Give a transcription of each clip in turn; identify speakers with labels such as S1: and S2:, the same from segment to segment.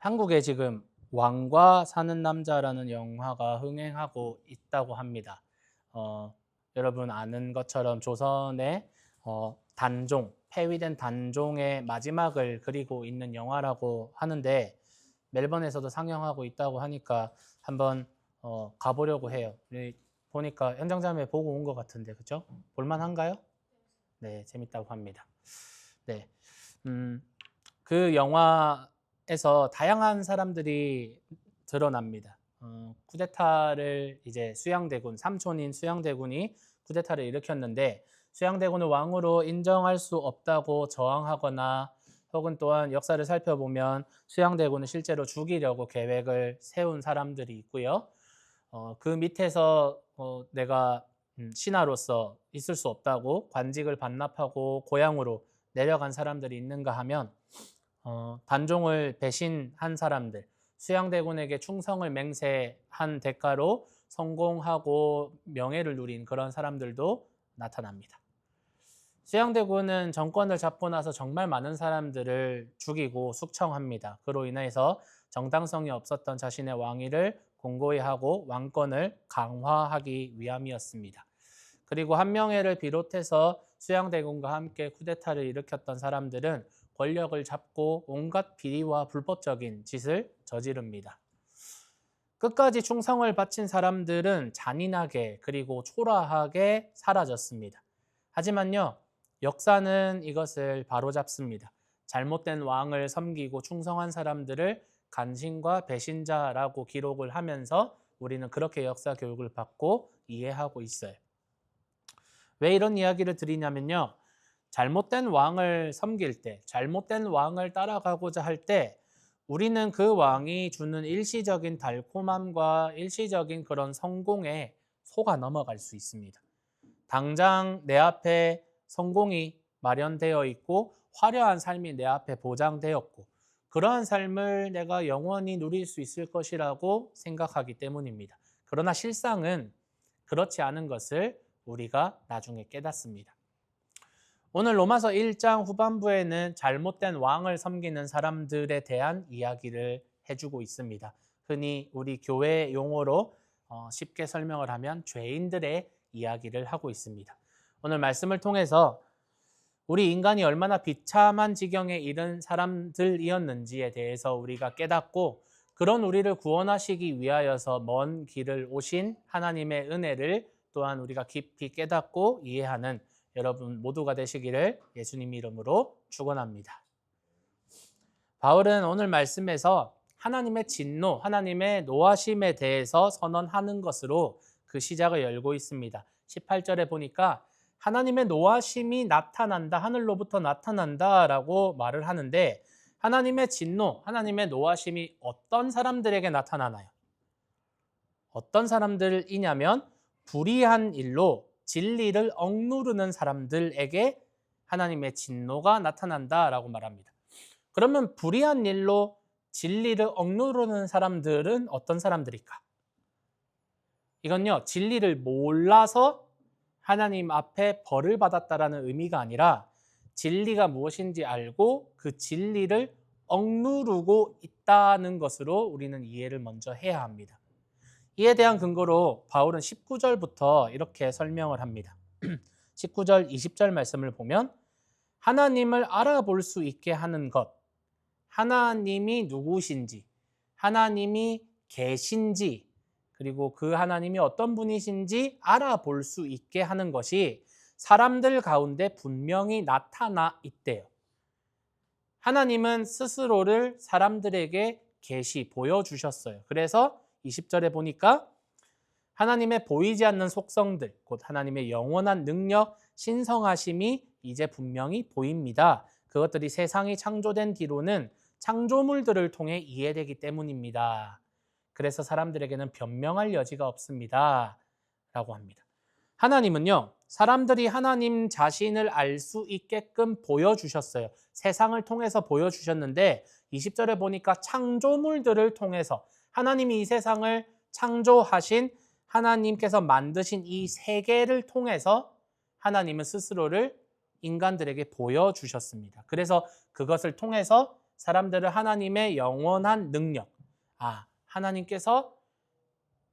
S1: 한국에 지금 왕과 사는 남자라는 영화가 흥행하고 있다고 합니다. 어, 여러분 아는 것처럼 조선의 단종, 폐위된 단종의 마지막을 그리고 있는 영화라고 하는데 멜번에서도 상영하고 있다고 하니까 한번 가보려고 해요. 보니까 현장자매 보고 온 것 같은데 그죠? 볼만한가요? 네, 재밌다고 합니다. 네, 음, 그 영화에서 다양한 사람들이 드러납니다. 쿠데타를 이제 수양대군, 삼촌인 수양대군이 쿠데타를 일으켰는데 수양대군을 왕으로 인정할 수 없다고 저항하거나 혹은 또한 역사를 살펴보면 수양대군을 실제로 죽이려고 계획을 세운 사람들이 있고요. 그 밑에서 내가 신하로서 있을 수 없다고 관직을 반납하고 고향으로 내려간 사람들이 있는가 하면 단종을 배신한 사람들, 수양대군에게 충성을 맹세한 대가로 성공하고 명예를 누린 그런 사람들도 나타납니다. 수양대군은 정권을 잡고 나서 정말 많은 사람들을 죽이고 숙청합니다. 그로 인해서 정당성이 없었던 자신의 왕위를 공고히 하고 왕권을 강화하기 위함이었습니다. 그리고 한명회를 비롯해서 수양대군과 함께 쿠데타를 일으켰던 사람들은 권력을 잡고 온갖 비리와 불법적인 짓을 저지릅니다. 끝까지 충성을 바친 사람들은 잔인하게 그리고 초라하게 사라졌습니다. 하지만요, 역사는 이것을 바로잡습니다. 잘못된 왕을 섬기고 충성한 사람들을 간신과 배신자라고 기록을 하면서 우리는 그렇게 역사 교육을 받고 이해하고 있어요. 왜 이런 이야기를 드리냐면요. 잘못된 왕을 섬길 때, 잘못된 왕을 따라가고자 할 때 우리는 그 왕이 주는 일시적인 달콤함과 일시적인 그런 성공에 속아 넘어갈 수 있습니다. 당장 내 앞에 성공이 마련되어 있고 화려한 삶이 내 앞에 보장되었고 그러한 삶을 내가 영원히 누릴 수 있을 것이라고 생각하기 때문입니다. 그러나 실상은 그렇지 않은 것을 우리가 나중에 깨닫습니다. 오늘 로마서 1장 후반부에는 잘못된 왕을 섬기는 사람들에 대한 이야기를 해주고 있습니다. 흔히 우리 교회 용어로 쉽게 설명을 하면 죄인들의 이야기를 하고 있습니다. 오늘 말씀을 통해서 우리 인간이 얼마나 비참한 지경에 이른 사람들이었는지에 대해서 우리가 깨닫고 그런 우리를 구원하시기 위하여서 먼 길을 오신 하나님의 은혜를 또한 우리가 깊이 깨닫고 이해하는 여러분 모두가 되시기를 예수님 이름으로 축원합니다. 바울은 오늘 말씀에서 하나님의 진노, 하나님의 노하심에 대해서 선언하는 것으로 그 시작을 열고 있습니다. 18절에 보니까 하나님의 노하심이 나타난다, 하늘로부터 나타난다라고 말을 하는데 하나님의 진노, 하나님의 노하심이 어떤 사람들에게 나타나나요? 어떤 사람들이냐면 불의한 일로 진리를 억누르는 사람들에게 하나님의 진노가 나타난다라고 말합니다. 그러면 불의한 일로 진리를 억누르는 사람들은 어떤 사람들일까? 이건요, 진리를 몰라서 하나님 앞에 벌을 받았다라는 의미가 아니라 진리가 무엇인지 알고 그 진리를 억누르고 있다는 것으로 우리는 이해를 먼저 해야 합니다. 이에 대한 근거로 바울은 19절부터 이렇게 설명을 합니다. 19절, 20절 말씀을 보면 하나님을 알아볼 수 있게 하는 것, 하나님이 누구신지, 하나님이 계신지, 그리고 그 하나님이 어떤 분이신지 알아볼 수 있게 하는 것이 사람들 가운데 분명히 나타나 있대요. 하나님은 스스로를 사람들에게 계시 보여주셨어요. 그래서 20절에 보니까 하나님의 보이지 않는 속성들, 곧 하나님의 영원한 능력, 신성하심이 이제 분명히 보입니다. 그것들이 세상이 창조된 뒤로는 창조물들을 통해 이해되기 때문입니다. 그래서 사람들에게는 변명할 여지가 없습니다. 라고 합니다. 하나님은요, 사람들이 하나님 자신을 알 수 있게끔 보여주셨어요. 세상을 통해서 보여주셨는데 20절에 보니까 창조물들을 통해서 하나님이 이 세상을 창조하신 하나님께서 만드신 이 세계를 통해서 하나님은 스스로를 인간들에게 보여주셨습니다. 그래서 그것을 통해서 사람들을 하나님의 영원한 능력, 하나님께서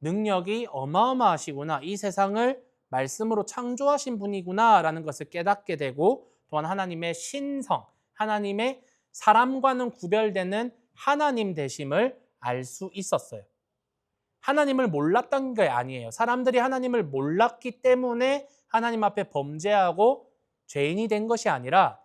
S1: 능력이 어마어마하시구나, 이 세상을 말씀으로 창조하신 분이구나 라는 것을 깨닫게 되고, 또한 하나님의 신성, 하나님의 사람과는 구별되는 하나님 되심을 알 수 있었어요. 하나님을 몰랐던 게 아니에요. 사람들이 하나님을 몰랐기 때문에 하나님 앞에 범죄하고 죄인이 된 것이 아니라,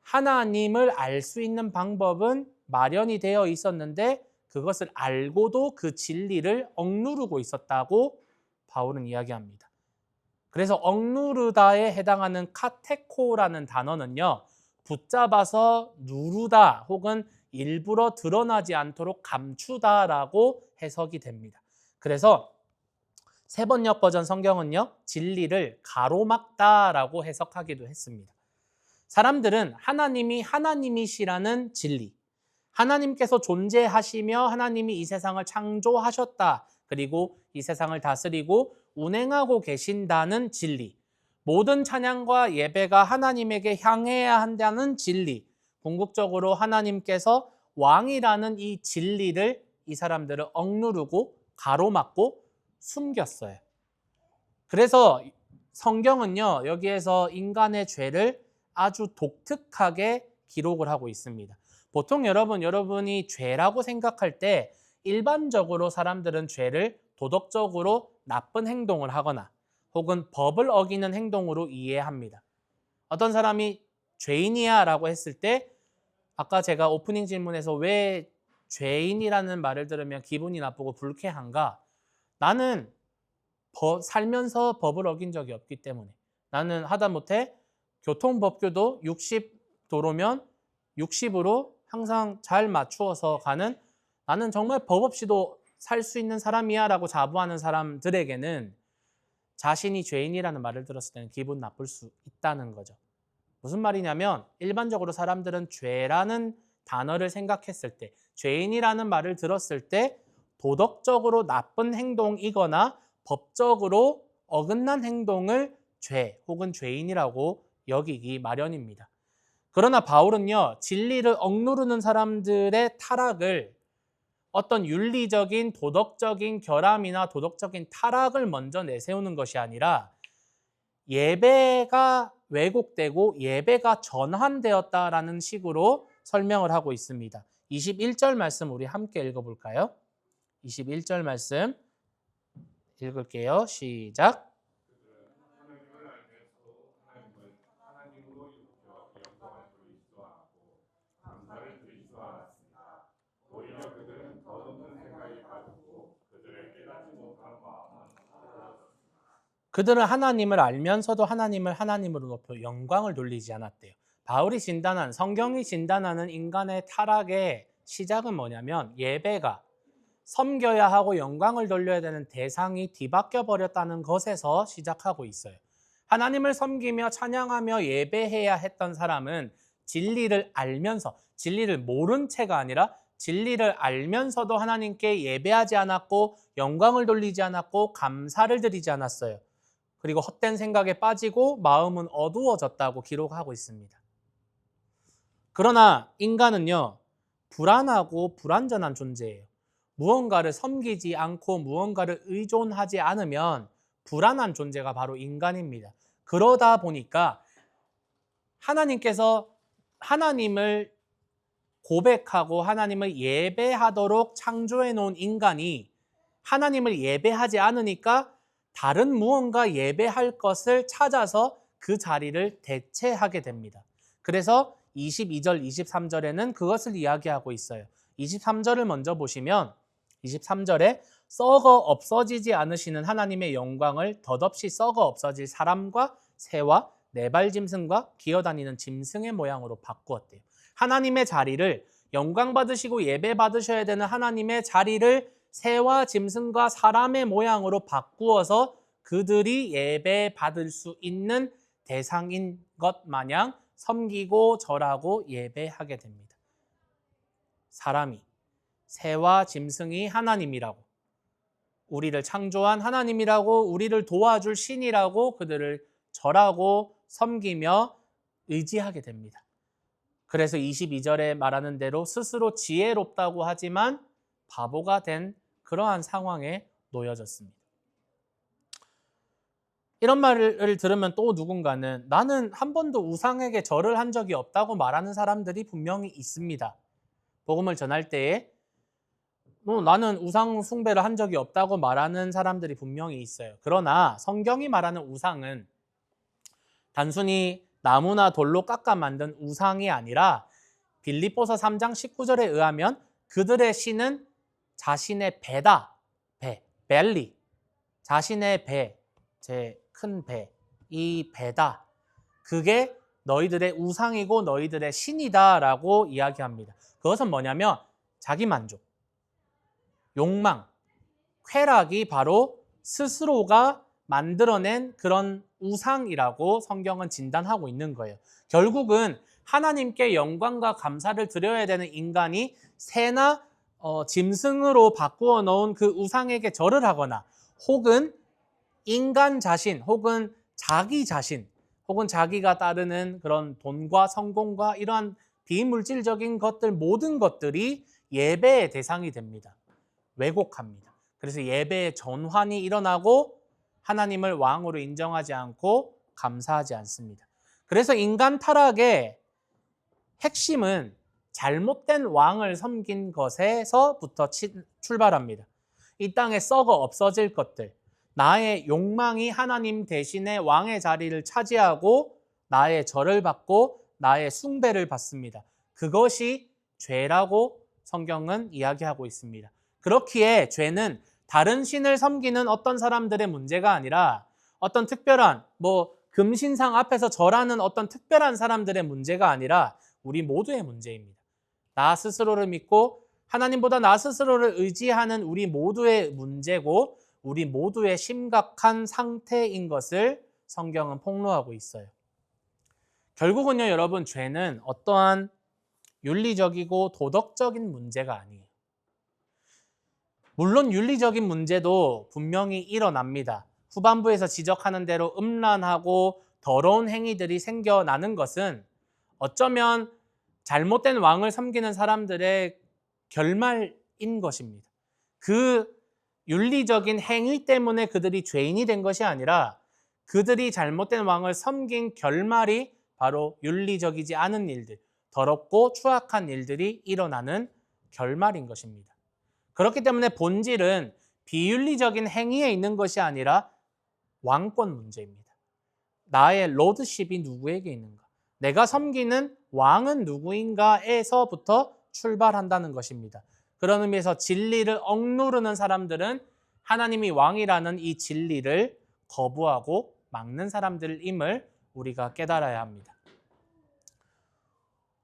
S1: 하나님을 알 수 있는 방법은 마련이 되어 있었는데 그것을 알고도 그 진리를 억누르고 있었다고 바울은 이야기합니다. 그래서 억누르다에 해당하는 카테코라는 단어는요, 붙잡아서 누르다 혹은 일부러 드러나지 않도록 감추다라고 해석이 됩니다. 그래서 세번역 버전 성경은요, 진리를 가로막다라고 해석하기도 했습니다. 사람들은 하나님이 하나님이시라는 진리, 하나님께서 존재하시며 하나님이 이 세상을 창조하셨다, 그리고 이 세상을 다스리고 운행하고 계신다는 진리, 모든 찬양과 예배가 하나님에게 향해야 한다는 진리, 궁극적으로 하나님께서 왕이라는 이 진리를 이 사람들은 억누르고 가로막고 숨겼어요. 그래서 성경은요, 여기에서 인간의 죄를 아주 독특하게 기록을 하고 있습니다. 보통 여러분이 죄라고 생각할 때 일반적으로 사람들은 죄를 도덕적으로 나쁜 행동을 하거나 혹은 법을 어기는 행동으로 이해합니다. 어떤 사람이 죄인이야 라고 했을 때, 아까 제가 오프닝 질문에서 왜 죄인이라는 말을 들으면 기분이 나쁘고 불쾌한가? 나는 살면서 법을 어긴 적이 없기 때문에, 나는 하다못해 교통법규도 60도로면 60으로 항상 잘 맞추어서 가는, 나는 정말 법 없이도 살 수 있는 사람이야 라고 자부하는 사람들에게는 자신이 죄인이라는 말을 들었을 때는 기분 나쁠 수 있다는 거죠. 무슨 말이냐면, 일반적으로 사람들은 죄라는 단어를 생각했을 때, 죄인이라는 말을 들었을 때 도덕적으로 나쁜 행동이거나 법적으로 어긋난 행동을 죄 혹은 죄인이라고 여기기 마련입니다. 그러나 바울은요, 진리를 억누르는 사람들의 타락을 어떤 윤리적인 도덕적인 결함이나 도덕적인 타락을 먼저 내세우는 것이 아니라 예배가 왜곡되고 예배가 전환되었다라는 식으로 설명을 하고 있습니다. 21절 말씀 우리 함께 읽어볼까요? 21절 말씀 읽을게요. 시작. 그들은 하나님을 알면서도 하나님을 하나님으로 높여 영광을 돌리지 않았대요. 바울이 진단한, 성경이 진단하는 인간의 타락의 시작은 뭐냐면, 예배가 섬겨야 하고 영광을 돌려야 되는 대상이 뒤바뀌어 버렸다는 것에서 시작하고 있어요. 하나님을 섬기며 찬양하며 예배해야 했던 사람은 진리를 알면서, 진리를 모른 채가 아니라 진리를 알면서도 하나님께 예배하지 않았고 영광을 돌리지 않았고 감사를 드리지 않았어요. 그리고 헛된 생각에 빠지고 마음은 어두워졌다고 기록하고 있습니다. 그러나 인간은요, 불안하고 불완전한 존재예요. 무언가를 섬기지 않고 무언가를 의존하지 않으면 불안한 존재가 바로 인간입니다. 그러다 보니까 하나님께서 하나님을 고백하고 하나님을 예배하도록 창조해 놓은 인간이 하나님을 예배하지 않으니까 다른 무언가 예배할 것을 찾아서 그 자리를 대체하게 됩니다. 그래서 22절, 23절에는 그것을 이야기하고 있어요. 23절을 먼저 보시면 23절에 썩어 없어지지 않으시는 하나님의 영광을 덧없이 썩어 없어질 사람과 새와 네발 짐승과 기어다니는 짐승의 모양으로 바꾸었대요. 하나님의 자리를, 영광 받으시고 예배 받으셔야 되는 하나님의 자리를 새와 짐승과 사람의 모양으로 바꾸어서 그들이 예배 받을 수 있는 대상인 것 마냥 섬기고 절하고 예배하게 됩니다. 사람이, 새와 짐승이 하나님이라고, 우리를 창조한 하나님이라고, 우리를 도와줄 신이라고 그들을 절하고 섬기며 의지하게 됩니다. 그래서 22절에 말하는 대로 스스로 지혜롭다고 하지만 바보가 된 그러한 상황에 놓여졌습니다. 이런 말을 들으면 또 누군가는 나는 한 번도 우상에게 절을 한 적이 없다고 말하는 사람들이 분명히 있습니다. 복음을 전할 때에 나는 우상 숭배를 한 적이 없다고 말하는 사람들이 분명히 있어요. 그러나 성경이 말하는 우상은 단순히 나무나 돌로 깎아 만든 우상이 아니라 빌립보서 3장 19절에 의하면 그들의 신은 자신의 배다. 배, 벨리. 자신의 배, 제 큰 배, 이 배다. 그게 너희들의 우상이고 너희들의 신이다라고 이야기합니다. 그것은 뭐냐면 자기 만족, 욕망, 쾌락이 바로 스스로가 만들어낸 그런 우상이라고 성경은 진단하고 있는 거예요. 결국은 하나님께 영광과 감사를 드려야 되는 인간이 새나 짐승으로 바꾸어 놓은 그 우상에게 절을 하거나 혹은 인간 자신 혹은 자기 자신 혹은 자기가 따르는 그런 돈과 성공과 이러한 비물질적인 것들 모든 것들이 예배의 대상이 됩니다. 왜곡합니다. 그래서 예배의 전환이 일어나고 하나님을 왕으로 인정하지 않고 감사하지 않습니다. 그래서 인간 타락의 핵심은 잘못된 왕을 섬긴 것에서부터 출발합니다. 이 땅에 썩어 없어질 것들, 나의 욕망이 하나님 대신에 왕의 자리를 차지하고 나의 절을 받고 나의 숭배를 받습니다. 그것이 죄라고 성경은 이야기하고 있습니다. 그렇기에 죄는 다른 신을 섬기는 어떤 사람들의 문제가 아니라 어떤 특별한 금신상 앞에서 절하는 어떤 특별한 사람들의 문제가 아니라 우리 모두의 문제입니다. 나 스스로를 믿고 하나님보다 나 스스로를 의지하는 우리 모두의 문제고 우리 모두의 심각한 상태인 것을 성경은 폭로하고 있어요. 결국은요, 여러분, 죄는 어떠한 윤리적이고 도덕적인 문제가 아니에요. 물론 윤리적인 문제도 분명히 일어납니다. 후반부에서 지적하는 대로 음란하고 더러운 행위들이 생겨나는 것은 어쩌면 잘못된 왕을 섬기는 사람들의 결말인 것입니다. 그 윤리적인 행위 때문에 그들이 죄인이 된 것이 아니라 그들이 잘못된 왕을 섬긴 결말이 바로 윤리적이지 않은 일들, 더럽고 추악한 일들이 일어나는 결말인 것입니다. 그렇기 때문에 본질은 비윤리적인 행위에 있는 것이 아니라 왕권 문제입니다. 나의 로드십이 누구에게 있는가? 내가 섬기는 왕은 누구인가에서부터 출발한다는 것입니다. 그런 의미에서 진리를 억누르는 사람들은 하나님이 왕이라는 이 진리를 거부하고 막는 사람들임을 우리가 깨달아야 합니다.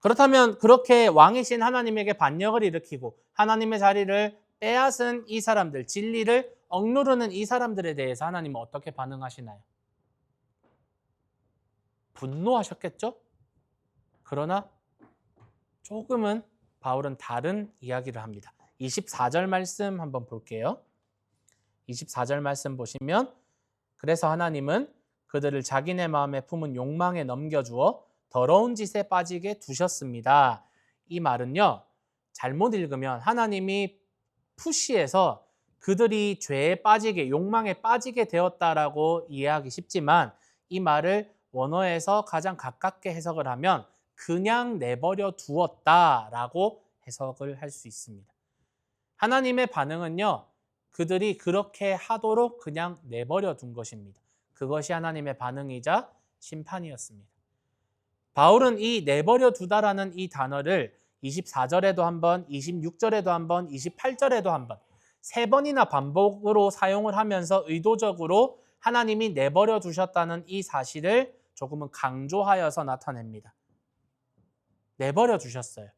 S1: 그렇다면 그렇게 왕이신 하나님에게 반역을 일으키고 하나님의 자리를 빼앗은 이 사람들, 진리를 억누르는 이 사람들에 대해서 하나님은 어떻게 반응하시나요? 분노하셨겠죠? 그러나 조금은 바울은 다른 이야기를 합니다. 24절 말씀 한번 볼게요. 24절 말씀 보시면 그래서 하나님은 그들을 자기네 마음에 품은 욕망에 넘겨주어 더러운 짓에 빠지게 두셨습니다. 이 말은요, 잘못 읽으면 하나님이 푸시해서 그들이 죄에 빠지게, 욕망에 빠지게 되었다라고 이해하기 쉽지만 이 말을 원어에서 가장 가깝게 해석을 하면 그냥 내버려 두었다라고 해석을 할 수 있습니다. 하나님의 반응은요, 그들이 그렇게 하도록 그냥 내버려 둔 것입니다. 그것이 하나님의 반응이자 심판이었습니다. 바울은 이 내버려 두다라는 이 단어를 24절에도 한 번, 26절에도 한 번, 28절에도 한 번, 3번이나 반복으로 사용을 하면서 의도적으로 하나님이 내버려 두셨다는 이 사실을 조금은 강조하여서 나타냅니다. 내버려 두셨어요.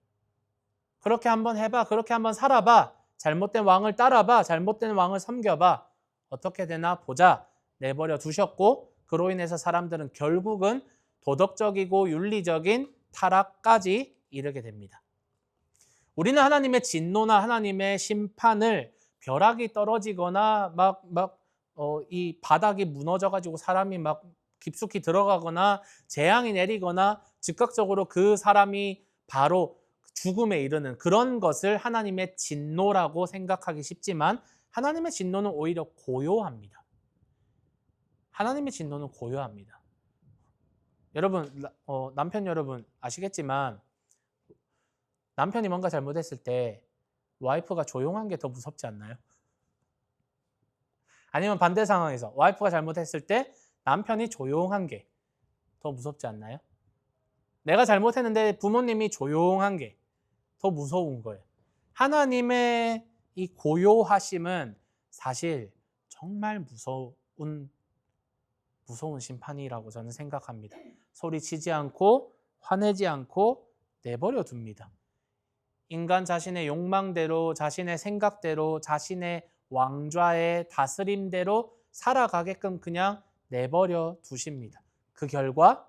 S1: 그렇게 한번 해봐. 그렇게 한번 살아봐. 잘못된 왕을 따라봐. 잘못된 왕을 섬겨봐. 어떻게 되나 보자. 내버려 두셨고 그로 인해서 사람들은 결국은 도덕적이고 윤리적인 타락까지 이르게 됩니다. 우리는 하나님의 진노나 하나님의 심판을 벼락이 떨어지거나 이 바닥이 무너져가지고 사람이 막 깊숙이 들어가거나 재앙이 내리거나 즉각적으로 그 사람이 바로 죽음에 이르는 그런 것을 하나님의 진노라고 생각하기 쉽지만 하나님의 진노는 오히려 고요합니다. 하나님의 진노는 고요합니다. 여러분, 남편 여러분 아시겠지만 남편이 뭔가 잘못했을 때 와이프가 조용한 게 더 무섭지 않나요? 아니면 반대 상황에서 와이프가 잘못했을 때 남편이 조용한 게 더 무섭지 않나요? 내가 잘못했는데 부모님이 조용한 게 더 무서운 거예요. 하나님의 이 고요하심은 사실 정말 무서운 심판이라고 저는 생각합니다. 소리치지 않고 화내지 않고 내버려 둡니다. 인간 자신의 욕망대로 자신의 생각대로 자신의 왕좌의 다스림대로 살아가게끔 그냥 내버려 두십니다. 그 결과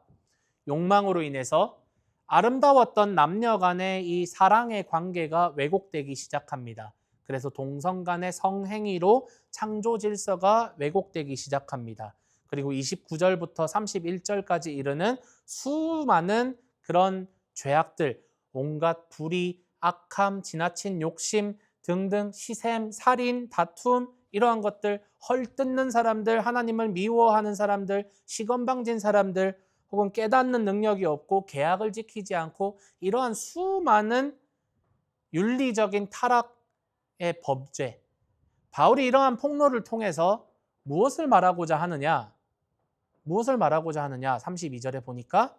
S1: 욕망으로 인해서 아름다웠던 남녀 간의 이 사랑의 관계가 왜곡되기 시작합니다. 그래서 동성 간의 성행위로 창조 질서가 왜곡되기 시작합니다. 그리고 29절부터 31절까지 이르는 수많은 그런 죄악들, 온갖 불의, 악함, 지나친 욕심 등등 시샘, 살인, 다툼 이러한 것들, 헐뜯는 사람들, 하나님을 미워하는 사람들, 시건방진 사람들 혹은 깨닫는 능력이 없고 계약을 지키지 않고 이러한 수많은 윤리적인 타락의 범죄. 바울이 이러한 폭로를 통해서 무엇을 말하고자 하느냐? 32절에 보니까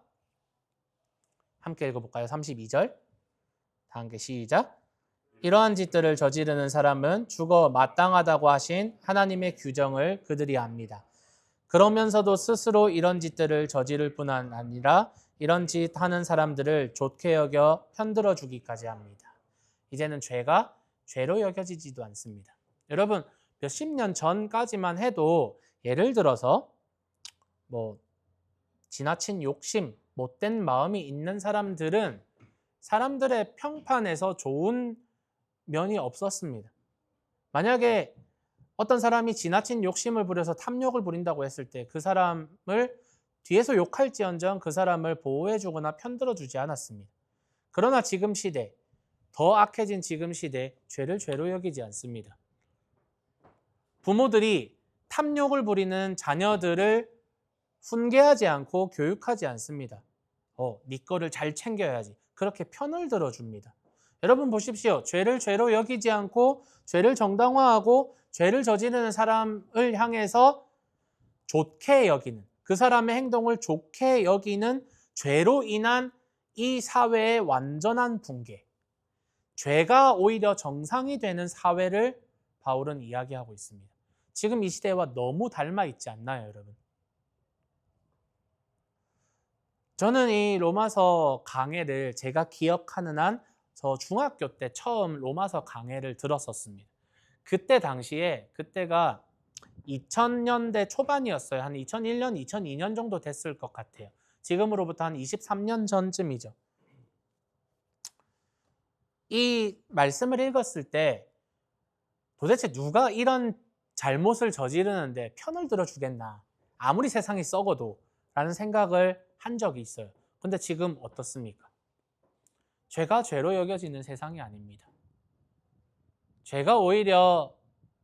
S1: 함께 읽어볼까요? 32절. 다 함께 시작. 이러한 짓들을 저지르는 사람은 죽어 마땅하다고 하신 하나님의 규정을 그들이 압니다. 그러면서도 스스로 이런 짓들을 저지를 뿐 아니라 이런 짓 하는 사람들을 좋게 여겨 편들어 주기까지 합니다. 이제는 죄가 죄로 여겨지지도 않습니다. 여러분, 몇십 년 전까지만 해도 예를 들어서 지나친 욕심, 못된 마음이 있는 사람들은 사람들의 평판에서 좋은 면이 없었습니다. 만약에 어떤 사람이 지나친 욕심을 부려서 탐욕을 부린다고 했을 때 그 사람을 뒤에서 욕할지언정 그 사람을 보호해주거나 편들어주지 않았습니다. 그러나 지금 시대, 더 악해진 지금 시대, 죄를 죄로 여기지 않습니다. 부모들이 탐욕을 부리는 자녀들을 훈계하지 않고 교육하지 않습니다. 네 거를 잘 챙겨야지. 그렇게 편을 들어줍니다. 여러분 보십시오. 죄를 죄로 여기지 않고 죄를 정당화하고 죄를 저지르는 사람을 향해서 좋게 여기는, 그 사람의 행동을 좋게 여기는 죄로 인한 이 사회의 완전한 붕괴, 죄가 오히려 정상이 되는 사회를 바울은 이야기하고 있습니다. 지금 이 시대와 너무 닮아 있지 않나요, 여러분? 저는 이 로마서 강해를 제가 기억하는 한 저 중학교 때 처음 로마서 강해를 들었었습니다. 그때가 2000년대 초반이었어요. 한 2001년, 2002년 정도 됐을 것 같아요. 지금으로부터 한 23년 전쯤이죠. 이 말씀을 읽었을 때 도대체 누가 이런 잘못을 저지르는데 편을 들어주겠나, 아무리 세상이 썩어도 라는 생각을 한 적이 있어요. 근데 지금 어떻습니까? 죄가 죄로 여겨지는 세상이 아닙니다. 죄가 오히려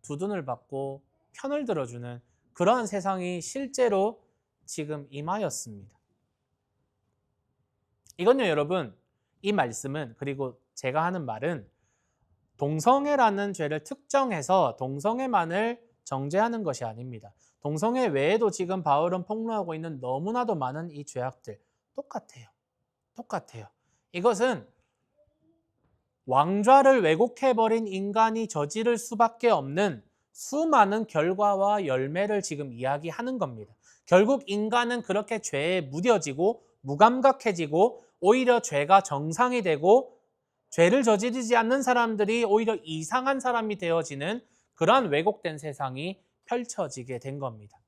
S1: 두둔을 받고 편을 들어주는 그러한 세상이 실제로 지금 임하였습니다. 이건요, 여러분, 이 말씀은, 그리고 제가 하는 말은 동성애라는 죄를 특정해서 동성애만을 정죄하는 것이 아닙니다. 동성애 외에도 지금 바울은 폭로하고 있는 너무나도 많은 이 죄악들 똑같아요. 이것은 왕좌를 왜곡해버린 인간이 저지를 수밖에 없는 수많은 결과와 열매를 지금 이야기하는 겁니다. 결국 인간은 그렇게 죄에 무뎌지고 무감각해지고 오히려 죄가 정상이 되고 죄를 저지르지 않는 사람들이 오히려 이상한 사람이 되어지는 그러한 왜곡된 세상이 펼쳐지게 된 겁니다.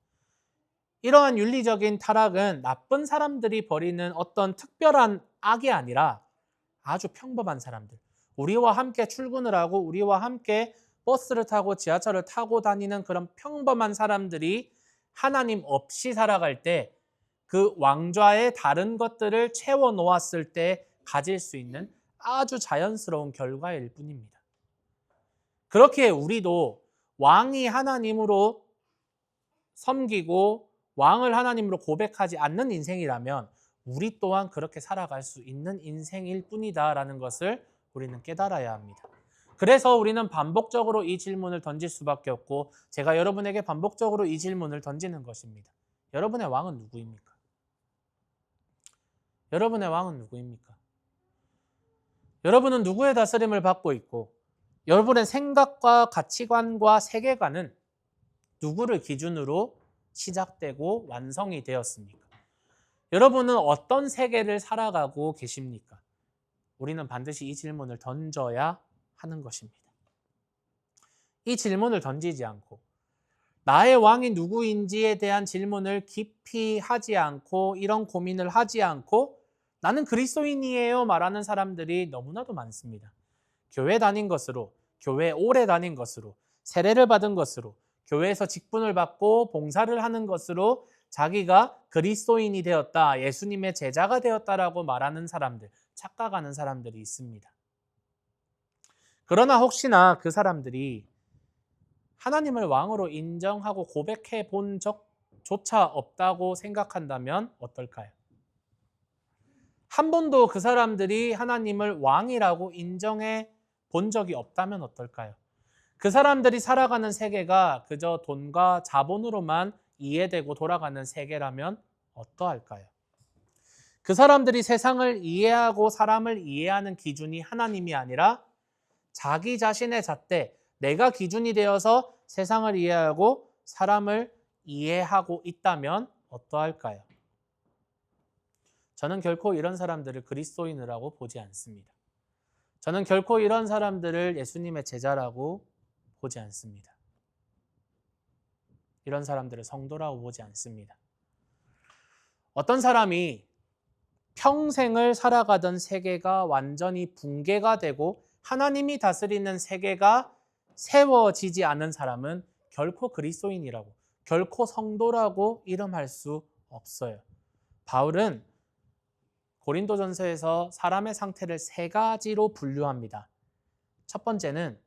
S1: 이러한 윤리적인 타락은 나쁜 사람들이 벌이는 어떤 특별한 악이 아니라 아주 평범한 사람들, 우리와 함께 출근을 하고 우리와 함께 버스를 타고 지하철을 타고 다니는 그런 평범한 사람들이 하나님 없이 살아갈 때 그 왕좌의 다른 것들을 채워 놓았을 때 가질 수 있는 아주 자연스러운 결과일 뿐입니다. 그렇게 우리도 왕이 하나님으로 섬기고 왕을 하나님으로 고백하지 않는 인생이라면 우리 또한 그렇게 살아갈 수 있는 인생일 뿐이다라는 것을 우리는 깨달아야 합니다. 그래서 우리는 반복적으로 이 질문을 던질 수밖에 없고 제가 여러분에게 반복적으로 이 질문을 던지는 것입니다. 여러분의 왕은 누구입니까? 여러분의 왕은 누구입니까? 여러분은 누구의 다스림을 받고 있고 여러분의 생각과 가치관과 세계관은 누구를 기준으로 시작되고 완성이 되었습니까? 여러분은 어떤 세계를 살아가고 계십니까? 우리는 반드시 이 질문을 던져야 하는 것입니다. 이 질문을 던지지 않고 나의 왕이 누구인지에 대한 질문을 깊이 하지 않고 이런 고민을 하지 않고 나는 그리스도인이에요 말하는 사람들이 너무나도 많습니다. 교회 다닌 것으로, 교회 오래 다닌 것으로, 세례를 받은 것으로, 교회에서 직분을 받고 봉사를 하는 것으로 자기가 그리스도인이 되었다, 예수님의 제자가 되었다라고 말하는 사람들, 착각하는 사람들이 있습니다. 그러나 혹시나 그 사람들이 하나님을 왕으로 인정하고 고백해 본 적조차 없다고 생각한다면 어떨까요? 한 번도 그 사람들이 하나님을 왕이라고 인정해 본 적이 없다면 어떨까요? 그 사람들이 살아가는 세계가 그저 돈과 자본으로만 이해되고 돌아가는 세계라면 어떠할까요? 그 사람들이 세상을 이해하고 사람을 이해하는 기준이 하나님이 아니라 자기 자신의 잣대, 내가 기준이 되어서 세상을 이해하고 사람을 이해하고 있다면 어떠할까요? 저는 결코 이런 사람들을 그리스도인이라고 보지 않습니다. 저는 결코 이런 사람들을 예수님의 제자라고 보지 않습니다. 이런 사람들을 성도라고 보지 않습니다. 어떤 사람이 평생을 살아가던 세계가 완전히 붕괴가 되고 하나님이 다스리는 세계가 세워지지 않은 사람은 결코 그리스도인이라고, 결코 성도라고 이름할 수 없어요. 바울은 고린도전서에서 사람의 상태를 세 가지로 분류합니다. 첫 번째는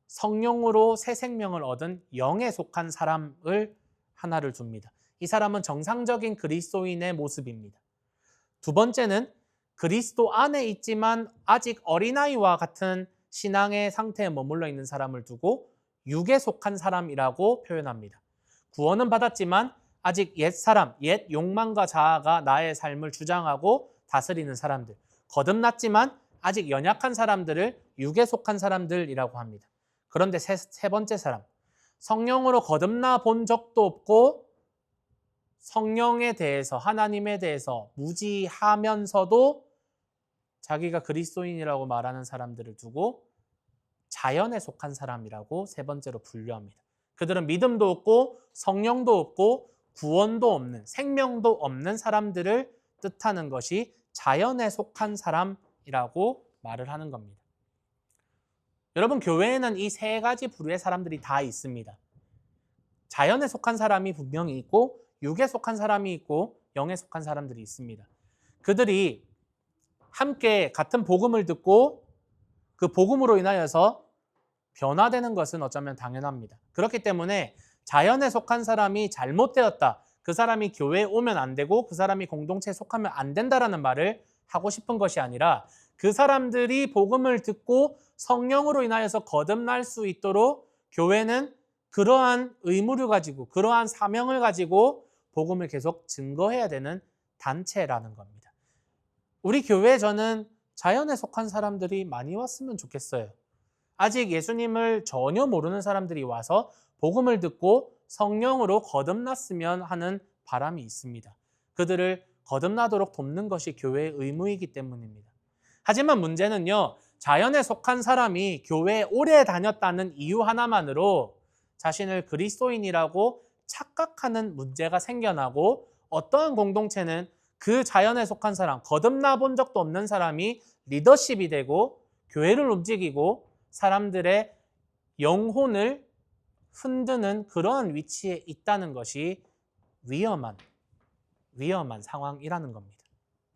S1: 성령으로 새 생명을 얻은 영에 속한 사람을 하나를 둡니다. 이 사람은 정상적인 그리스도인의 모습입니다. 두 번째는 그리스도 안에 있지만 아직 어린아이와 같은 신앙의 상태에 머물러 있는 사람을 두고 육에 속한 사람이라고 표현합니다. 구원은 받았지만 아직 옛사람, 옛 욕망과 자아가 나의 삶을 주장하고 다스리는 사람들, 거듭났지만 아직 연약한 사람들을 육에 속한 사람들이라고 합니다. 그런데 세 번째 사람, 성령으로 거듭나 본 적도 없고 성령에 대해서, 하나님에 대해서 무지하면서도 자기가 그리스도인이라고 말하는 사람들을 두고 자연에 속한 사람이라고 세 번째로 분류합니다. 그들은 믿음도 없고 성령도 없고 구원도 없는, 생명도 없는 사람들을 뜻하는 것이 자연에 속한 사람이라고 말을 하는 겁니다. 여러분, 교회에는 이 세 가지 부류의 사람들이 다 있습니다. 자연에 속한 사람이 분명히 있고 육에 속한 사람이 있고 영에 속한 사람들이 있습니다. 그들이 함께 같은 복음을 듣고 그 복음으로 인하여서 변화되는 것은 어쩌면 당연합니다. 그렇기 때문에 자연에 속한 사람이 잘못되었다, 그 사람이 교회에 오면 안 되고 그 사람이 공동체에 속하면 안 된다라는 말을 하고 싶은 것이 아니라 그 사람들이 복음을 듣고 성령으로 인하여서 거듭날 수 있도록 교회는 그러한 의무를 가지고 그러한 사명을 가지고 복음을 계속 증거해야 되는 단체라는 겁니다. 우리 교회에 저는 자연에 속한 사람들이 많이 왔으면 좋겠어요. 아직 예수님을 전혀 모르는 사람들이 와서 복음을 듣고 성령으로 거듭났으면 하는 바람이 있습니다. 그들을 거듭나도록 돕는 것이 교회의 의무이기 때문입니다. 하지만 문제는요, 자연에 속한 사람이 교회에 오래 다녔다는 이유 하나만으로 자신을 그리스도인이라고 착각하는 문제가 생겨나고 어떠한 공동체는 그 자연에 속한 사람, 거듭나 본 적도 없는 사람이 리더십이 되고 교회를 움직이고 사람들의 영혼을 흔드는 그러한 위치에 있다는 것이 위험한 상황이라는 겁니다.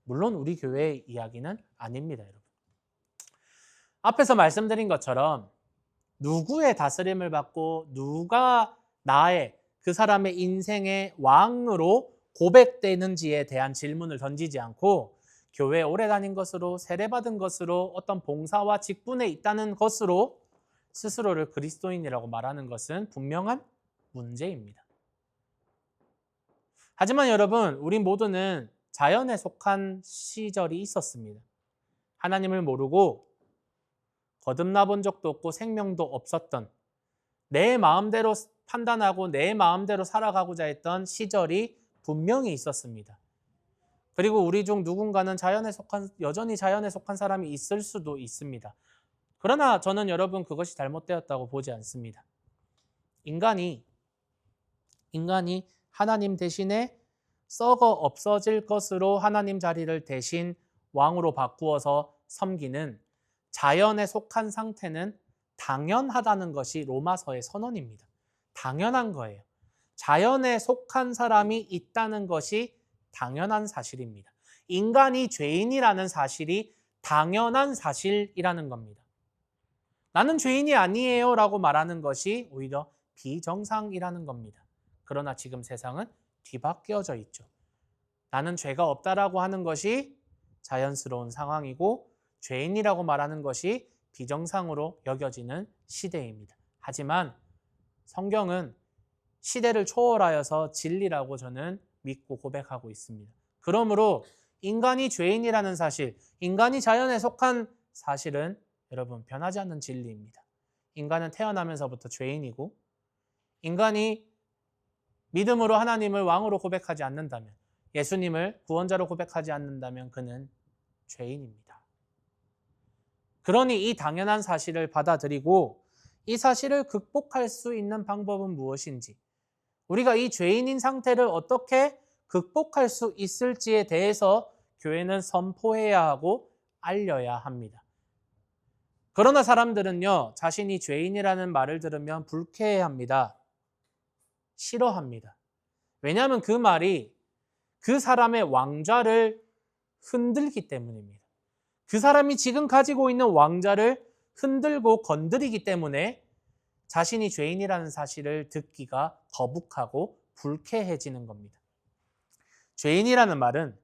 S1: 물론 우리 교회의 이야기는 아닙니다, 여러분. 앞에서 말씀드린 것처럼 누구의 다스림을 받고 누가 나의 그 사람의 인생의 왕으로 고백되는지에 대한 질문을 던지지 않고 교회에 오래 다닌 것으로 세례받은 것으로 어떤 봉사와 직분에 있다는 것으로 스스로를 그리스도인이라고 말하는 것은 분명한 문제입니다. 하지만 여러분, 우리 모두는 자연에 속한 시절이 있었습니다. 하나님을 모르고 거듭나 본 적도 없고 생명도 없었던, 내 마음대로 판단하고 내 마음대로 살아가고자 했던 시절이 분명히 있었습니다. 그리고 우리 중 누군가는 여전히 자연에 속한 사람이 있을 수도 있습니다. 그러나 저는 여러분 그것이 잘못되었다고 보지 않습니다. 인간이 하나님 대신에 썩어 없어질 것으로 하나님 자리를 대신 왕으로 바꾸어서 섬기는 자연에 속한 상태는 당연하다는 것이 로마서의 선언입니다. 당연한 거예요. 자연에 속한 사람이 있다는 것이 당연한 사실입니다. 인간이 죄인이라는 사실이 당연한 사실이라는 겁니다. 나는 죄인이 아니에요 라고 말하는 것이 오히려 비정상이라는 겁니다. 그러나 지금 세상은 뒤바뀌어져 있죠. 나는 죄가 없다라고 하는 것이 자연스러운 상황이고 죄인이라고 말하는 것이 비정상으로 여겨지는 시대입니다. 하지만 성경은 시대를 초월하여서 진리라고 저는 믿고 고백하고 있습니다. 그러므로 인간이 죄인이라는 사실, 인간이 자연에 속한 사실은 여러분 변하지 않는 진리입니다. 인간은 태어나면서부터 죄인이고 인간이 믿음으로 하나님을 왕으로 고백하지 않는다면, 예수님을 구원자로 고백하지 않는다면 그는 죄인입니다. 그러니 이 당연한 사실을 받아들이고 이 사실을 극복할 수 있는 방법은 무엇인지, 우리가 이 죄인인 상태를 어떻게 극복할 수 있을지에 대해서 교회는 선포해야 하고 알려야 합니다. 그러나 사람들은요, 자신이 죄인이라는 말을 들으면 불쾌해합니다. 싫어합니다. 왜냐하면 그 말이 그 사람의 왕좌를 흔들기 때문입니다. 그 사람이 지금 가지고 있는 왕좌를 흔들고 건드리기 때문에 자신이 죄인이라는 사실을 듣기가 거북하고 불쾌해지는 겁니다. 죄인이라는 말은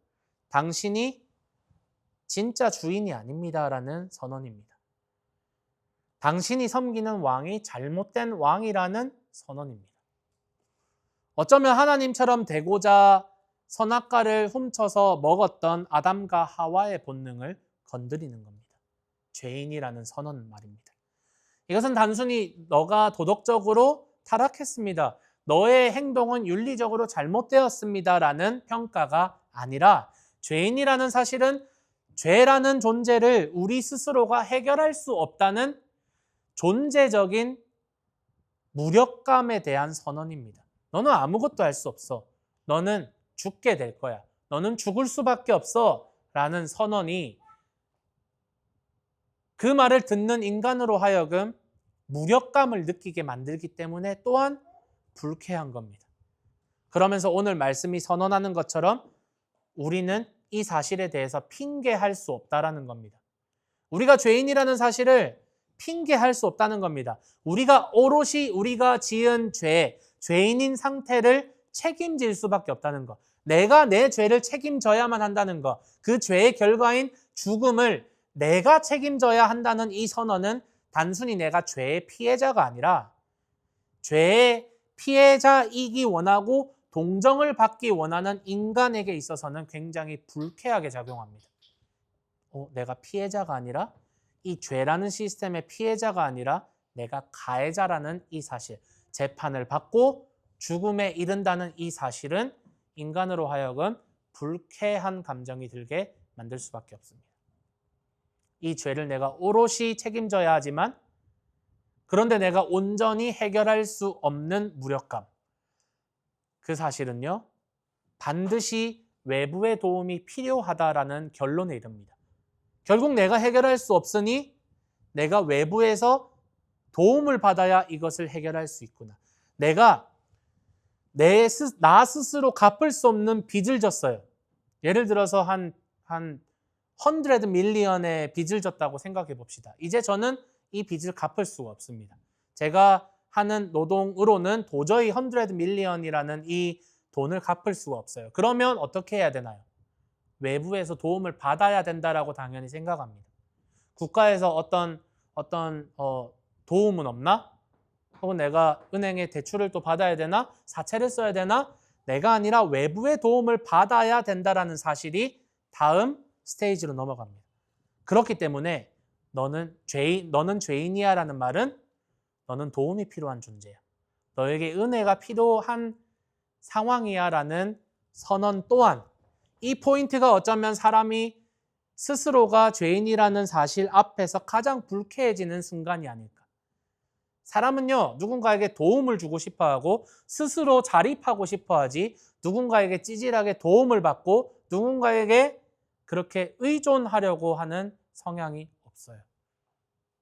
S1: 당신이 진짜 주인이 아닙니다라는 선언입니다. 당신이 섬기는 왕이 잘못된 왕이라는 선언입니다. 어쩌면 하나님처럼 되고자 선악과를 훔쳐서 먹었던 아담과 하와의 본능을 건드리는 겁니다. 죄인이라는 선언 말입니다. 이것은 단순히 너가 도덕적으로 타락했습니다, 너의 행동은 윤리적으로 잘못되었습니다라는 평가가 아니라 죄인이라는 사실은 죄라는 존재를 우리 스스로가 해결할 수 없다는 존재적인 무력감에 대한 선언입니다. 너는 아무것도 할 수 없어. 너는 죽게 될 거야. 너는 죽을 수밖에 없어. 라는 선언이 그 말을 듣는 인간으로 하여금 무력감을 느끼게 만들기 때문에 또한 불쾌한 겁니다. 그러면서 오늘 말씀이 선언하는 것처럼 우리는 이 사실에 대해서 핑계할 수 없다라는 겁니다. 우리가 죄인이라는 사실을 핑계할 수 없다는 겁니다. 우리가 오롯이 우리가 지은 죄인인 상태를 책임질 수밖에 없다는 것. 내가 내 죄를 책임져야만 한다는 것. 그 죄의 결과인 죽음을 내가 책임져야 한다는 이 선언은 단순히 내가 죄의 피해자가 아니라 죄의 피해자이기 원하고 동정을 받기 원하는 인간에게 있어서는 굉장히 불쾌하게 작용합니다. 내가 피해자가 아니라 이 죄라는 시스템의 피해자가 아니라 내가 가해자라는 이 사실, 재판을 받고 죽음에 이른다는 이 사실은 인간으로 하여금 불쾌한 감정이 들게 만들 수밖에 없습니다. 이 죄를 내가 오롯이 책임져야 하지만 그런데 내가 온전히 해결할 수 없는 무력감, 그 사실은요, 반드시 외부의 도움이 필요하다라는 결론에 이릅니다. 결국 내가 해결할 수 없으니 내가 외부에서 도움을 받아야 이것을 해결할 수 있구나. 내가 나 스스로 갚을 수 없는 빚을 졌어요. 예를 들어서 한 한 100 밀리언의 빚을 졌다고 생각해 봅시다. 이제 저는 이 빚을 갚을 수가 없습니다. 제가 하는 노동으로는 도저히 100 밀리언이라는 이 돈을 갚을 수가 없어요. 그러면 어떻게 해야 되나요? 외부에서 도움을 받아야 된다라고 당연히 생각합니다. 국가에서 어떤 도움은 없나? 혹은 내가 은행에 대출을 또 받아야 되나? 사채를 써야 되나? 내가 아니라 외부의 도움을 받아야 된다라는 사실이 다음 스테이지로 넘어갑니다. 그렇기 때문에 너는 죄인이야라는 말은 너는 도움이 필요한 존재야. 너에게 은혜가 필요한 상황이야라는 선언 또한 이 포인트가 어쩌면 사람이 스스로가 죄인이라는 사실 앞에서 가장 불쾌해지는 순간이 아닐까. 사람은요, 누군가에게 도움을 주고 싶어 하고 스스로 자립하고 싶어 하지 누군가에게 찌질하게 도움을 받고 누군가에게 그렇게 의존하려고 하는 성향이 없어요.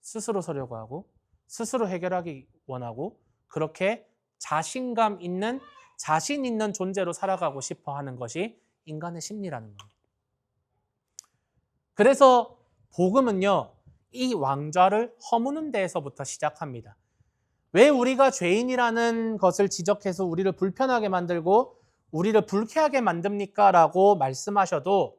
S1: 스스로 서려고 하고 스스로 해결하기 원하고 그렇게 자신 있는 존재로 살아가고 싶어 하는 것이 인간의 심리라는 겁니다. 그래서 복음은요, 이 왕좌를 허무는 데에서부터 시작합니다. 왜 우리가 죄인이라는 것을 지적해서 우리를 불편하게 만들고 우리를 불쾌하게 만듭니까? 라고 말씀하셔도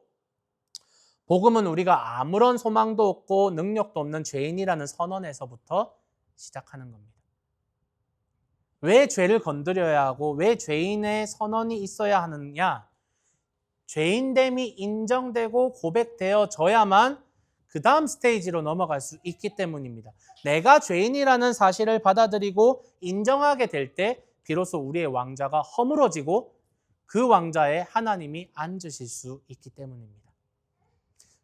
S1: 복음은 우리가 아무런 소망도 없고 능력도 없는 죄인이라는 선언에서부터 시작하는 겁니다. 왜 죄를 건드려야 하고 왜 죄인의 선언이 있어야 하느냐? 죄인됨이 인정되고 고백되어져야만 그 다음 스테이지로 넘어갈 수 있기 때문입니다. 내가 죄인이라는 사실을 받아들이고 인정하게 될 때 비로소 우리의 왕좌가 허물어지고 그 왕좌에 하나님이 앉으실 수 있기 때문입니다.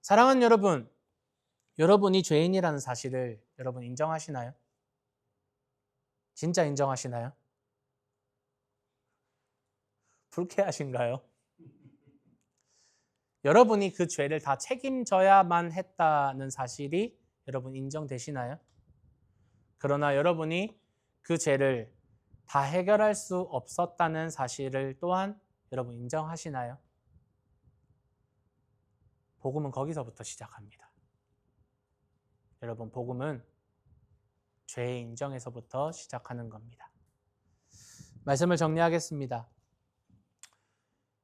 S1: 사랑하는 여러분, 여러분이 죄인이라는 사실을 여러분 인정하시나요? 진짜 인정하시나요? 불쾌하신가요? 여러분이 그 죄를 다 책임져야만 했다는 사실이 여러분 인정되시나요? 그러나 여러분이 그 죄를 다 해결할 수 없었다는 사실을 또한 여러분 인정하시나요? 복음은 거기서부터 시작합니다. 여러분, 복음은 죄의 인정에서부터 시작하는 겁니다. 말씀을 정리하겠습니다.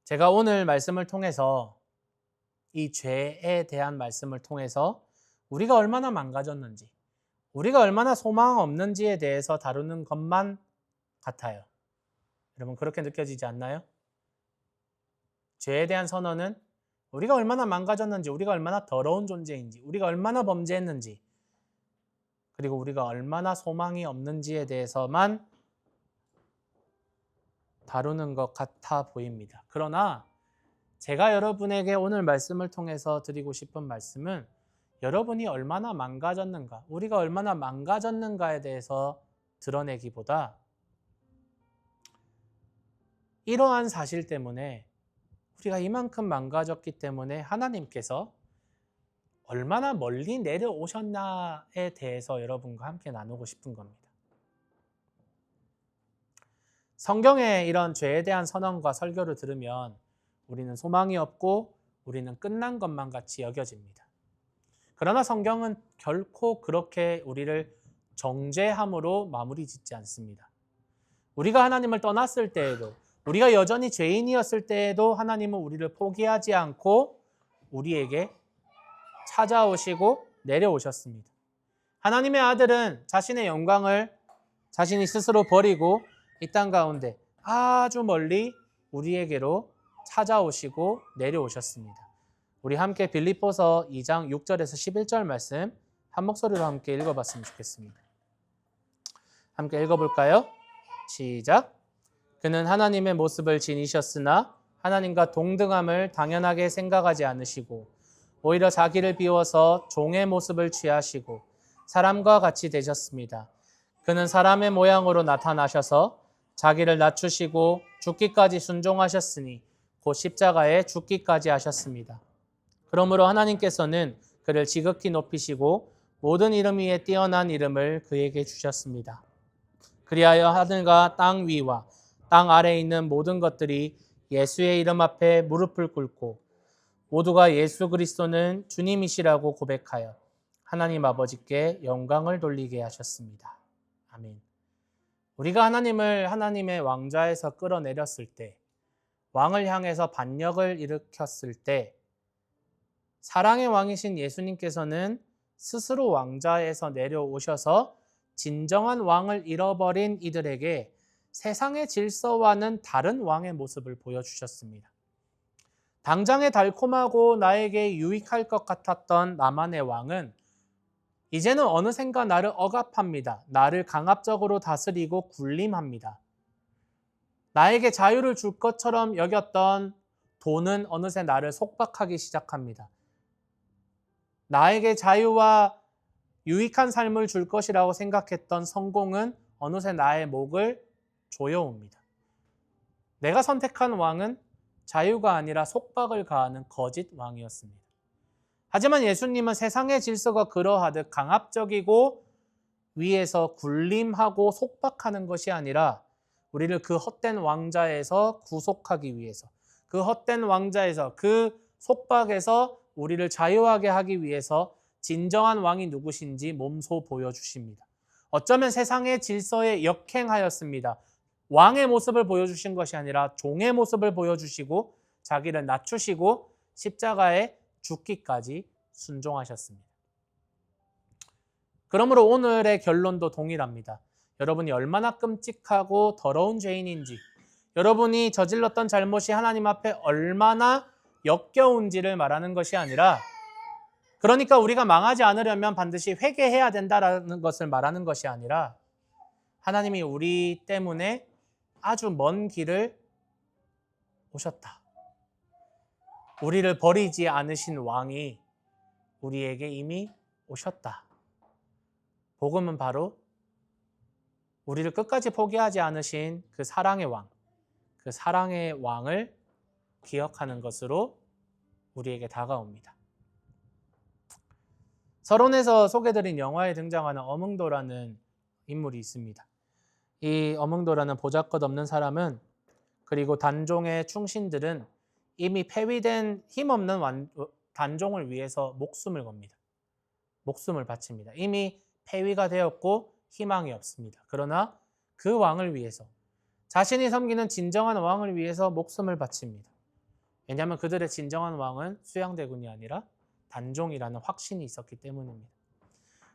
S1: 제가 오늘 말씀을 통해서 이 죄에 대한 말씀을 통해서 우리가 얼마나 망가졌는지, 우리가 얼마나 소망 없는지에 대해서 다루는 것만 같아요. 여러분, 그렇게 느껴지지 않나요? 죄에 대한 선언은 우리가 얼마나 망가졌는지, 우리가 얼마나 더러운 존재인지, 우리가 얼마나 범죄했는지, 그리고 우리가 얼마나 소망이 없는지에 대해서만 다루는 것 같아 보입니다. 그러나 제가 여러분에게 오늘 말씀을 통해서 드리고 싶은 말씀은 여러분이 얼마나 망가졌는가, 우리가 얼마나 망가졌는가에 대해서 드러내기보다 이러한 사실 때문에 우리가 이만큼 망가졌기 때문에 하나님께서 얼마나 멀리 내려오셨나에 대해서 여러분과 함께 나누고 싶은 겁니다. 성경의 이런 죄에 대한 선언과 설교를 들으면 우리는 소망이 없고 우리는 끝난 것만 같이 여겨집니다. 그러나 성경은 결코 그렇게 우리를 정죄함으로 마무리 짓지 않습니다. 우리가 하나님을 떠났을 때에도, 우리가 여전히 죄인이었을 때에도 하나님은 우리를 포기하지 않고 우리에게 찾아오시고 내려오셨습니다. 하나님의 아들은 자신의 영광을 자신이 스스로 버리고 이 땅 가운데 아주 멀리 우리에게로 찾아오시고 내려오셨습니다. 우리 함께 빌립보서 2장 6절에서 11절 말씀 한 목소리로 함께 읽어봤으면 좋겠습니다. 함께 읽어볼까요? 시작. 그는 하나님의 모습을 지니셨으나 하나님과 동등함을 당연하게 생각하지 않으시고 오히려 자기를 비워서 종의 모습을 취하시고 사람과 같이 되셨습니다. 그는 사람의 모양으로 나타나셔서 자기를 낮추시고 죽기까지 순종하셨으니 곧 십자가에 죽기까지 하셨습니다. 그러므로 하나님께서는 그를 지극히 높이시고 모든 이름 위에 뛰어난 이름을 그에게 주셨습니다. 그리하여 하늘과 땅 위와 땅 아래에 있는 모든 것들이 예수의 이름 앞에 무릎을 꿇고 모두가 예수 그리스도는 주님이시라고 고백하여 하나님 아버지께 영광을 돌리게 하셨습니다. 아멘. 우리가 하나님을 하나님의 왕좌에서 끌어내렸을 때, 왕을 향해서 반역을 일으켰을 때, 사랑의 왕이신 예수님께서는 스스로 왕좌에서 내려오셔서 진정한 왕을 잃어버린 이들에게 세상의 질서와는 다른 왕의 모습을 보여주셨습니다. 당장에 달콤하고 나에게 유익할 것 같았던 나만의 왕은 이제는 어느샌가 나를 억압합니다. 나를 강압적으로 다스리고 군림합니다. 나에게 자유를 줄 것처럼 여겼던 돈은 어느새 나를 속박하기 시작합니다. 나에게 자유와 유익한 삶을 줄 것이라고 생각했던 성공은 어느새 나의 목을 조여옵니다. 내가 선택한 왕은 자유가 아니라 속박을 가하는 거짓 왕이었습니다. 하지만 예수님은 세상의 질서가 그러하듯 강압적이고 위에서 군림하고 속박하는 것이 아니라 우리를 그 헛된 왕좌에서 구속하기 위해서, 그 헛된 왕좌에서, 그 속박에서 우리를 자유하게 하기 위해서 진정한 왕이 누구신지 몸소 보여주십니다. 어쩌면 세상의 질서에 역행하였습니다. 왕의 모습을 보여주신 것이 아니라 종의 모습을 보여주시고 자기를 낮추시고 십자가에 죽기까지 순종하셨습니다. 그러므로 오늘의 결론도 동일합니다. 여러분이 얼마나 끔찍하고 더러운 죄인인지, 여러분이 저질렀던 잘못이 하나님 앞에 얼마나 역겨운지를 말하는 것이 아니라, 그러니까 우리가 망하지 않으려면 반드시 회개해야 된다라는 것을 말하는 것이 아니라, 하나님이 우리 때문에 아주 먼 길을 오셨다. 우리를 버리지 않으신 왕이 우리에게 이미 오셨다. 복음은 바로 우리를 끝까지 포기하지 않으신 그 사랑의 왕, 그 사랑의 왕을 기억하는 것으로 우리에게 다가옵니다. 서론에서 소개드린 영화에 등장하는 어몽도라는 인물이 있습니다. 이 어몽도라는 보잘것없는 사람은, 그리고 단종의 충신들은 이미 폐위된 힘없는 단종을 위해서 목숨을 겁니다. 목숨을 바칩니다. 이미 폐위가 되었고 희망이 없습니다. 그러나 그 왕을 위해서, 자신이 섬기는 진정한 왕을 위해서 목숨을 바칩니다. 왜냐하면 그들의 진정한 왕은 수양대군이 아니라 단종이라는 확신이 있었기 때문입니다.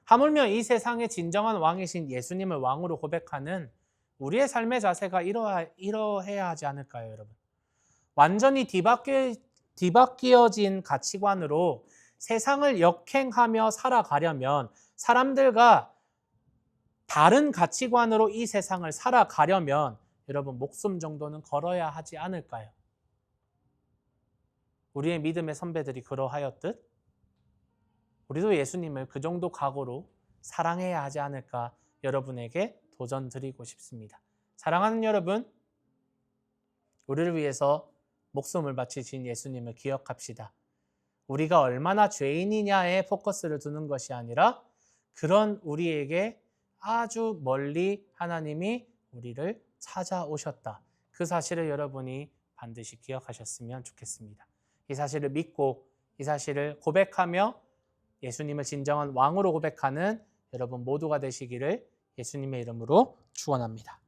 S1: 하물며 이 세상의 진정한 왕이신 예수님을 왕으로 고백하는 우리의 삶의 자세가 이러해야 하지 않을까요, 여러분? 완전히 뒤바뀌어진 가치관으로 세상을 역행하며 살아가려면, 사람들과 다른 가치관으로 이 세상을 살아가려면 여러분 목숨 정도는 걸어야 하지 않을까요? 우리의 믿음의 선배들이 그러하였듯 우리도 예수님을 그 정도 각오로 사랑해야 하지 않을까 여러분에게 도전 드리고 싶습니다. 사랑하는 여러분, 우리를 위해서 목숨을 바치신 예수님을 기억합시다. 우리가 얼마나 죄인이냐에 포커스를 두는 것이 아니라 그런 우리에게 아주 멀리 하나님이 우리를 찾아오셨다. 그 사실을 여러분이 반드시 기억하셨으면 좋겠습니다. 이 사실을 믿고 이 사실을 고백하며 예수님을 진정한 왕으로 고백하는 여러분 모두가 되시기를 예수님의 이름으로 축원합니다.